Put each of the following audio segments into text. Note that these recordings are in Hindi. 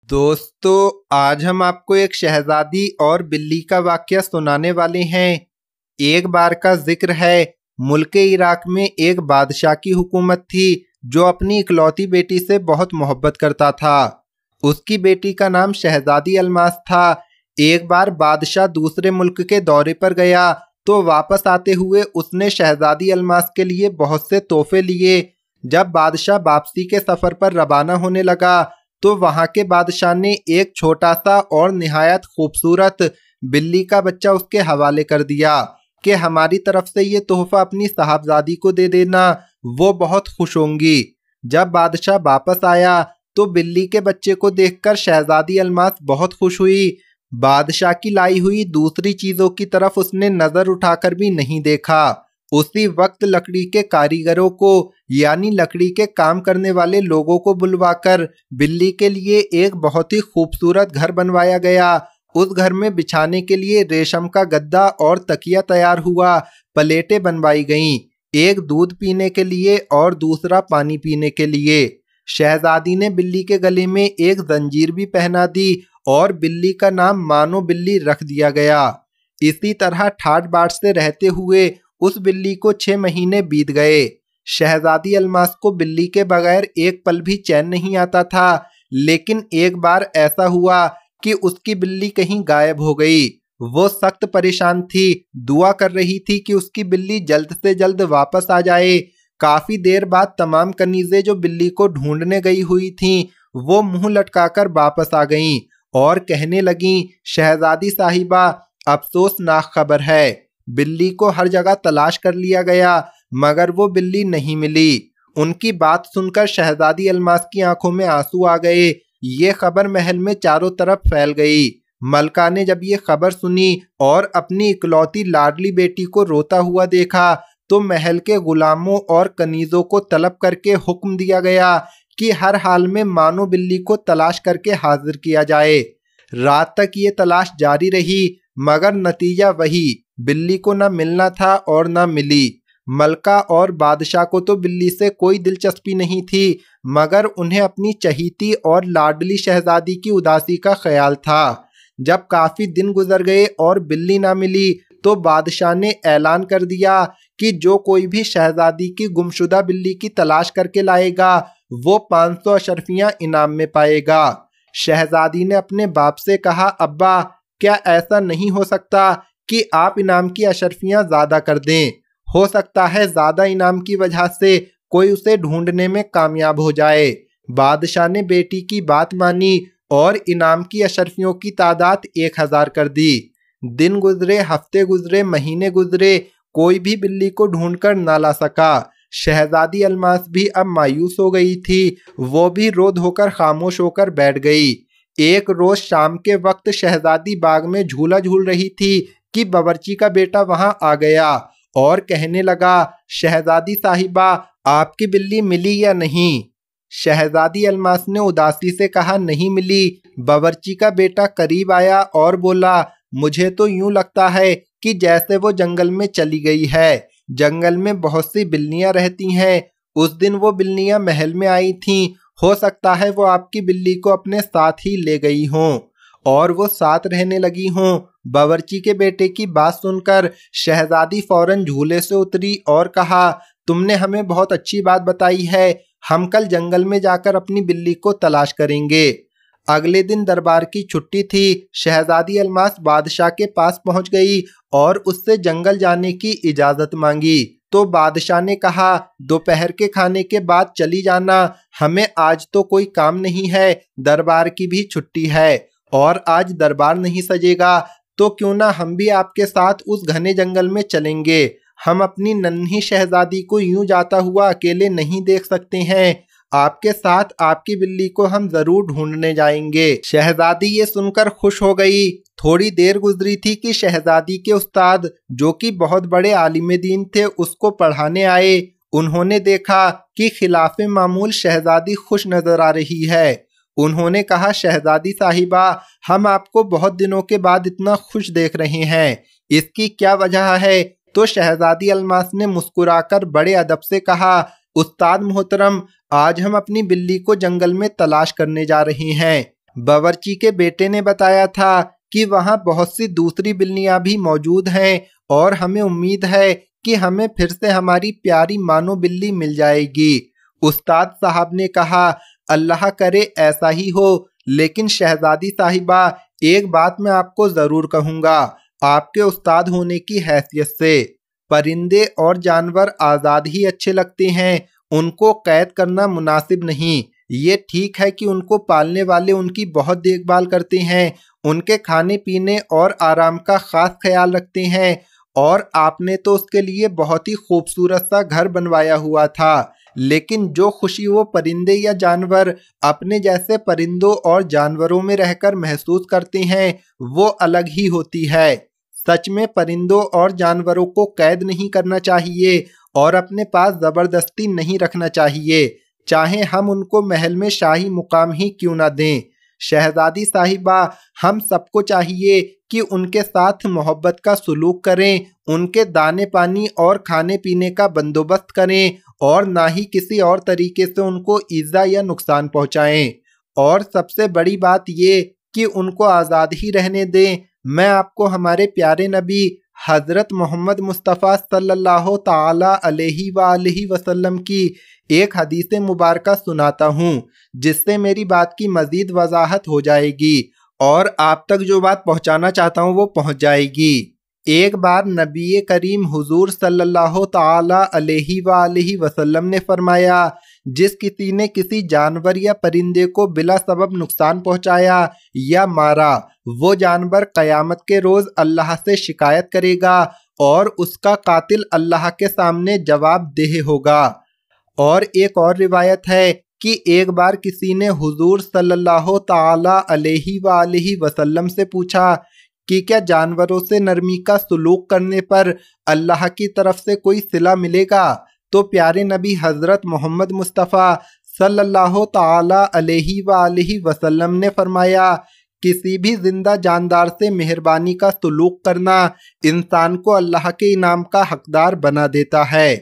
दोस्तों, आज हम आपको एक शहजादी और बिल्ली का वाकया सुनाने वाले हैं। एक बार का जिक्र है, मुल्क इराक में एक बादशाह की हुकूमत थी जो अपनी इकलौती बेटी से बहुत मोहब्बत करता था। उसकी बेटी का नाम शहजादी अलमास था। एक बार बादशाह दूसरे मुल्क के दौरे पर गया तो वापस आते हुए उसने शहजादी अलमास के लिए बहुत से तोहफे लिए। जब बादशाह वापसी के सफर पर रवाना होने लगा तो वहां के बादशाह ने एक छोटा सा और निहायत खूबसूरत बिल्ली का बच्चा उसके हवाले कर दिया कि हमारी तरफ से ये तोहफा अपनी साहबजादी को दे देना, वो बहुत खुश होंगी। जब बादशाह वापस आया तो बिल्ली के बच्चे को देखकर शहजादी अलमास बहुत खुश हुई। बादशाह की लाई हुई दूसरी चीजों की तरफ उसने नजर उठाकर भी नहीं देखा। उसी वक्त लकड़ी के कारीगरों को यानी लकड़ी के काम करने वाले लोगों को बुलवाकर बिल्ली के लिए एक बहुत ही खूबसूरत घर बनवाया गया। उस घर में बिछाने के लिए रेशम का गद्दा और तकिया तैयार हुआ। प्लेटें बनवाई गईं, एक दूध पीने के लिए और दूसरा पानी पीने के लिए। शहजादी ने बिल्ली के गले में एक जंजीर भी पहना दी और बिल्ली का नाम मानो बिल्ली रख दिया गया। इसी तरह ठाट बाट से रहते हुए उस बिल्ली को 6 महीने बीत गए। शहजादी अलमास को बिल्ली के बगैर एक पल भी चैन नहीं आता था। लेकिन एक बार ऐसा हुआ कि उसकी बिल्ली कहीं गायब हो गई। वो सख्त परेशान थी, दुआ कर रही थी कि उसकी बिल्ली जल्द से जल्द वापस आ जाए। काफी देर बाद तमाम कनीजें जो बिल्ली को ढूंढने गई हुई थीं, वो मुंह लटकाकर वापस आ गईं और कहने लगीं, शहजादी साहिबा, अफसोसनाक खबर है, बिल्ली को हर जगह तलाश कर लिया गया मगर वो बिल्ली नहीं मिली। उनकी बात सुनकर शहजादी अलमास की आंखों में आंसू आ गए। ये खबर महल में चारों तरफ फैल गई। मलका ने जब ये खबर सुनी और अपनी इकलौती लाडली बेटी को रोता हुआ देखा तो महल के गुलामों और कनीजों को तलब करके हुक्म दिया गया कि हर हाल में मानो बिल्ली को तलाश करके हाजिर किया जाए। रात तक ये तलाश जारी रही मगर नतीजा वही, बिल्ली को न मिलना था और न मिली। मलका और बादशाह को तो बिल्ली से कोई दिलचस्पी नहीं थी मगर उन्हें अपनी चहीती और लाडली शहजादी की उदासी का ख्याल था। जब काफी दिन गुजर गए और बिल्ली ना मिली तो बादशाह ने ऐलान कर दिया कि जो कोई भी शहजादी की गुमशुदा बिल्ली की तलाश करके लाएगा वो 500 अशर्फियां इनाम में पाएगा। शहजादी ने अपने बाप से कहा, अब्बा, क्या ऐसा नहीं हो सकता कि आप इनाम की अशर्फियां ज्यादा कर दें? हो सकता है ज्यादा इनाम की वजह से कोई उसे ढूंढने में कामयाब हो जाए। बादशाह ने बेटी की बात मानी और इनाम की अशर्फियों की तादाद 1000 कर दी। दिन गुजरे, हफ्ते गुजरे, महीने गुजरे, कोई भी बिल्ली को ढूंढकर ना ला सका। शहजादी अलमास भी अब मायूस हो गई थी। वो भी रो धोकर खामोश होकर बैठ गई। एक रोज शाम के वक्त शहजादी बाग में झूला झूल रही थी कि बावर्ची का बेटा वहां आ गया और कहने लगा, शहजादी साहिबा, आपकी बिल्ली मिली या नहीं? शहजादी अलमास ने उदासी से कहा, नहीं मिली। बावर्ची का बेटा करीब आया और बोला, मुझे तो यूं लगता है कि जैसे वो जंगल में चली गई है। जंगल में बहुत सी बिल्लियां रहती हैं। उस दिन वो बिल्लियां महल में आई थीं। हो सकता है वो आपकी बिल्ली को अपने साथ ही ले गई हों और वो साथ रहने लगी हों। बावर्ची के बेटे की बात सुनकर शहजादी फौरन झूले से उतरी और कहा, तुमने हमें बहुत अच्छी बात बताई है। हम कल जंगल में जाकर अपनी बिल्ली को तलाश करेंगे। अगले दिन दरबार की छुट्टी थी। शहजादी अलमास बादशाह के पास पहुंच गई और उससे जंगल जाने की इजाजत मांगी तो बादशाह ने कहा, दोपहर के खाने के बाद चली जाना, हमें आज तो कोई काम नहीं है, दरबार की भी छुट्टी है और आज दरबार नहीं सजेगा तो क्यों ना हम भी आपके साथ उस घने जंगल में चलेंगे। हम अपनी नन्ही शहजादी को यूं जाता हुआ अकेले नहीं देख सकते हैं। आपके साथ आपकी बिल्ली को हम जरूर ढूंढने जाएंगे। शहजादी ये सुनकर खुश हो गई। थोड़ी देर गुजरी थी कि शहजादी के उस्ताद, जो कि बहुत बड़े आलिम दीन थे, उसको पढ़ाने आए। उन्होंने देखा कि खिलाफे मामूल शहजादी खुश नजर आ रही है। उन्होंने कहा, शहजादी साहिबा, हम आपको बहुत दिनों के बाद इतना खुश देख रहे हैं, इसकी क्या वजह है? तो शहजादी अलमास ने मुस्कुराकर बड़े अदब से कहा, उस्ताद मोहतरम, आज हम अपनी बिल्ली को जंगल में तलाश करने जा रहे हैं। बावर्ची के बेटे ने बताया था कि वहाँ बहुत सी दूसरी बिल्लियां भी मौजूद हैं और हमें उम्मीद है कि हमें फिर से हमारी प्यारी मानो बिल्ली मिल जाएगी। उस्ताद साहब ने कहा, अल्लाह करे ऐसा ही हो, लेकिन शहजादी साहिबा एक बात मैं आपको जरूर कहूँगा आपके उस्ताद होने की हैसियत से। परिंदे और जानवर आज़ाद ही अच्छे लगते हैं, उनको कैद करना मुनासिब नहीं। ये ठीक है कि उनको पालने वाले उनकी बहुत देखभाल करते हैं, उनके खाने पीने और आराम का खास ख्याल रखते हैं, और आपने तो उसके लिए बहुत ही खूबसूरत सा घर बनवाया हुआ था। लेकिन जो खुशी वो परिंदे या जानवर अपने जैसे परिंदों और जानवरों में रहकर महसूस करते हैं वो अलग ही होती है। सच में परिंदों और जानवरों को कैद नहीं करना चाहिए और अपने पास जबरदस्ती नहीं रखना चाहिए, चाहे हम उनको महल में शाही मुकाम ही क्यों ना दें। शहजादी साहिबा, हम सबको चाहिए कि उनके साथ मोहब्बत का सलूक करें, उनके दाने पानी और खाने पीने का बंदोबस्त करें और ना ही किसी और तरीके से उनको ईजा या नुकसान पहुंचाएं। और सबसे बड़ी बात ये कि उनको आज़ाद ही रहने दें। मैं आपको हमारे प्यारे नबी हज़रत मोहम्मद मुस्तफ़ा सल्लल्लाहु ताला अलैहि वसल्लम की एक हदीस मुबारका सुनाता हूँ, जिससे मेरी बात की मज़ीद वजाहत हो जाएगी और आप तक जो बात पहुँचाना चाहता हूँ वो पहुँच जाएगी। एक बार नबी करीम हुजूर सल्लल्लाहु ताला अलैहि वसल्लम ने फरमाया, जिस किसी ने किसी जानवर या परिंदे को बिला सबब नुकसान पहुंचाया या मारा, वो जानवर क़यामत के रोज़ अल्लाह से शिकायत करेगा और उसका कातिल अल्लाह के सामने जवाबदेह होगा। और एक और रिवायत है कि एक बार किसी ने हुजूर सल्लल्लाहु ताला अलैहि वसल्लम से पूछा कि क्या जानवरों से नरमी का सलूक करने पर अल्लाह की तरफ से कोई सिला मिलेगा? तो प्यारे नबी हज़रत मोहम्मद मुस्तफ़ा सल्लल्लाहु ताला अलैहि वसल्लम ने फरमाया, किसी भी जिंदा जानदार से मेहरबानी का सलूक करना इंसान को अल्लाह के इनाम का हकदार बना देता है।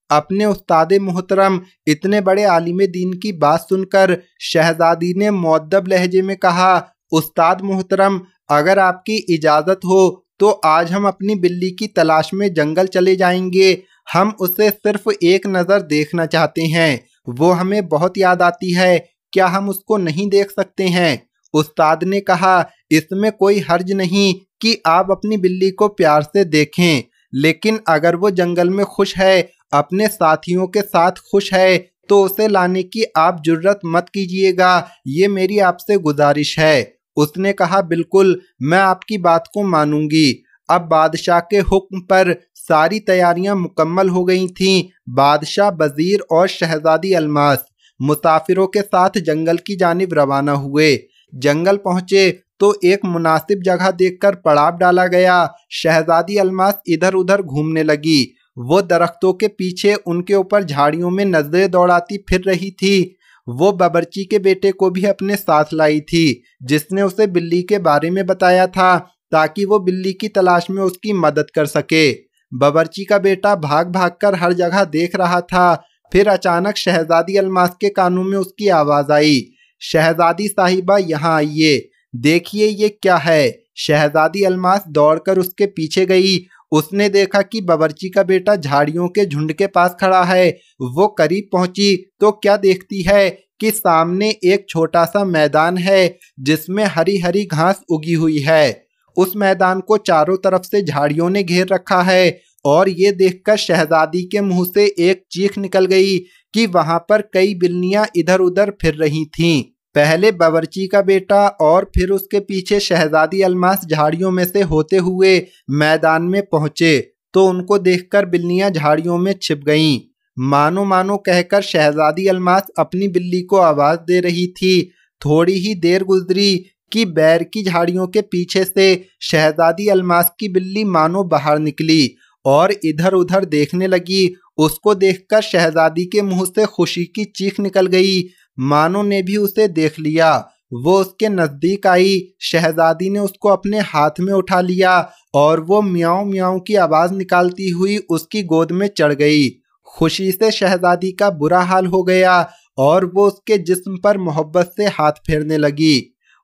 अपने उस्ताद मोहतरम इतने बड़े आलिम दीन की बात सुनकर शहजादी ने मुअद्दब लहजे में कहा, उस्ताद मोहतरम, अगर आपकी इजाज़त हो तो आज हम अपनी बिल्ली की तलाश में जंगल चले जाएंगे। हम उसे सिर्फ एक नज़र देखना चाहते हैं, वो हमें बहुत याद आती है, क्या हम उसको नहीं देख सकते हैं? उस्ताद ने कहा, इसमें कोई हर्ज नहीं कि आप अपनी बिल्ली को प्यार से देखें, लेकिन अगर वो जंगल में खुश है, अपने साथियों के साथ खुश है, तो उसे लाने की आप जुर्रत मत कीजिएगा, ये मेरी आपसे गुजारिश है। उसने कहा, बिल्कुल, मैं आपकी बात को मानूंगी। अब बादशाह के हुक्म पर सारी तैयारियां मुकम्मल हो गई थीं। बादशाह, वजीर और शहजादी अलमास मुसाफिरों के साथ जंगल की जानिब रवाना हुए। जंगल पहुंचे तो एक मुनासिब जगह देखकर पड़ाव डाला गया। शहजादी अलमास इधर उधर घूमने लगी। वो दरख्तों के पीछे उनके ऊपर झाड़ियों में नजरें दौड़ाती फिर रही थी। वो बावर्ची के बेटे को भी अपने साथ लाई थी, जिसने उसे बिल्ली के बारे में बताया था ताकि वो बिल्ली की तलाश में उसकी मदद कर सके। बावर्ची का बेटा भाग भाग कर हर जगह देख रहा था। फिर अचानक शहजादी अलमास के कानों में उसकी आवाज आई, शहजादी साहिबा, यहाँ आइए, देखिए ये क्या है। शहजादी अलमास दौड़कर उसके पीछे गई। उसने देखा कि बावर्ची का बेटा झाड़ियों के झुंड के पास खड़ा है। वो करीब पहुंची तो क्या देखती है कि सामने एक छोटा सा मैदान है जिसमें हरी हरी घास उगी हुई है। उस मैदान को चारों तरफ से झाड़ियों ने घेर रखा है और ये देखकर शहजादी के मुंह से एक चीख निकल गई कि वहां पर कई बिल्लियां इधर उधर फिर रही थीं। पहले बावर्ची का बेटा और फिर उसके पीछे शहजादी अलमास झाड़ियों में से होते हुए मैदान में पहुंचे तो उनको देखकर बिल्लियां झाड़ियों में छिप गईं। मानो मानो कहकर शहजादी अलमास अपनी बिल्ली को आवाज दे रही थी। थोड़ी ही देर गुजरी कि बैर की झाड़ियों के पीछे से शहजादी अलमास की बिल्ली मानो बाहर निकली और इधर उधर देखने लगी। उसको देखकर शहजादी के मुंह से खुशी की चीख निकल गई, मानो ने भी उसे देख लिया। वो उसके नजदीक आई। शहजादी ने उसको अपने हाथ में उठा लिया और वो म्याऊं म्याऊं की आवाज निकालती हुई उसकी गोद में चढ़ गई। खुशी से शहजादी का बुरा हाल हो गया और वो उसके जिस्म पर मोहब्बत से हाथ फेरने लगी।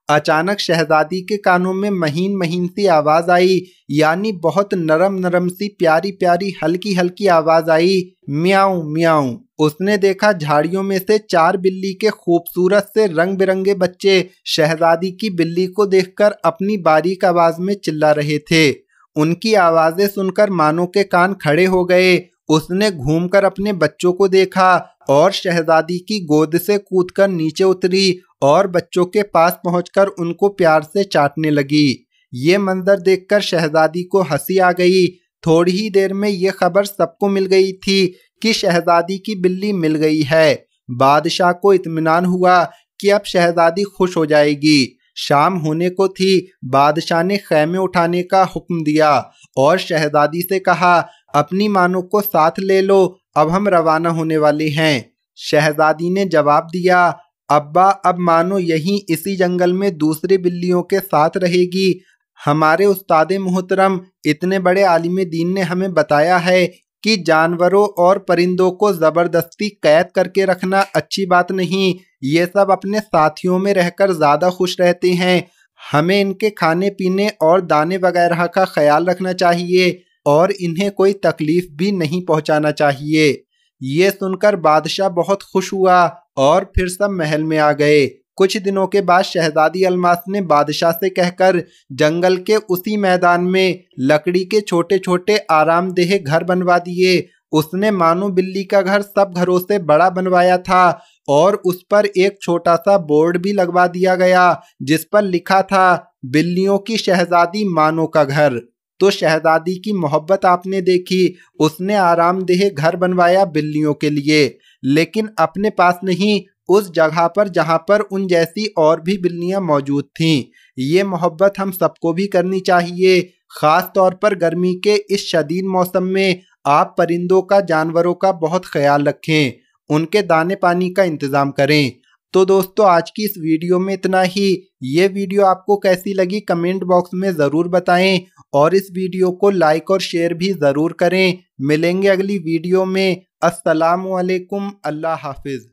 अचानक शहजादी के कानों में महीन महीन सी आवाज आई, यानी बहुत नरम नरम सी प्यारी प्यारी हल्की हल्की आवाज आई, म्याऊं म्याऊं। उसने देखा झाड़ियों में से 4 बिल्ली के खूबसूरत से रंग बिरंगे बच्चे शहजादी की बिल्ली को देखकर अपनी बारीक आवाज में चिल्ला रहे थे। उनकी आवाजें सुनकर मानो के कान खड़े हो गए। उसने घूमकर अपने बच्चों को देखा और शहजादी की गोद से कूदकर नीचे उतरी और बच्चों के पास पहुंचकर उनको प्यार से चाटने लगी। ये मंजर देखकर शहजादी को हंसी आ गई। थोड़ी ही देर में ये खबर सबको मिल गई थी कि शहजादी की बिल्ली मिल गई है। बादशाह को इत्मीनान हुआ कि अब शहजादी खुश हो जाएगी। शाम होने को थी। बादशाह ने खैमे उठाने का हुक्म दिया और शहजादी से कहा, अपनी मानों को साथ ले लो, अब हम रवाना होने वाले हैं। शहजादी ने जवाब दिया, अब्बा अब मानो यहीं इसी जंगल में दूसरी बिल्लियों के साथ रहेगी। हमारे उस्तादे मोहतरम इतने बड़े आलिम दीन ने हमें बताया है कि जानवरों और परिंदों को जबरदस्ती कैद करके रखना अच्छी बात नहीं। ये सब अपने साथियों में रहकर ज्यादा खुश रहते हैं। हमें इनके खाने पीने और दाने वगैरह का ख्याल रखना चाहिए और इन्हें कोई तकलीफ भी नहीं पहुंचाना चाहिए। ये सुनकर बादशाह बहुत खुश हुआ और फिर सब महल में आ गए। कुछ दिनों के बाद शहजादी अलमास ने बादशाह से कहकर जंगल के उसी मैदान में लकड़ी के छोटे छोटे आरामदेह घर बनवा दिए। उसने मानो बिल्ली का घर सब घरों से बड़ा बनवाया था और उस पर एक छोटा सा बोर्ड भी लगवा दिया गया जिस पर लिखा था, बिल्लियों की शहजादी मानो का घर। तो शहजादी की मोहब्बत आपने देखी। उसने आरामदेह घर बनवाया बिल्लियों के लिए, लेकिन अपने पास नहीं, उस जगह पर जहां पर उन जैसी और भी बिल्लियां मौजूद थीं। ये मोहब्बत हम सबको भी करनी चाहिए। खास तौर पर गर्मी के इस शदीद मौसम में आप परिंदों का, जानवरों का बहुत ख्याल रखें, उनके दाने पानी का इंतजाम करें। तो दोस्तों आज की इस वीडियो में इतना ही। ये वीडियो आपको कैसी लगी कमेंट बॉक्स में ज़रूर बताएं और इस वीडियो को लाइक और शेयर भी ज़रूर करें। मिलेंगे अगली वीडियो में। अस्सलामु अलैकुम, अल्लाह हाफिज़।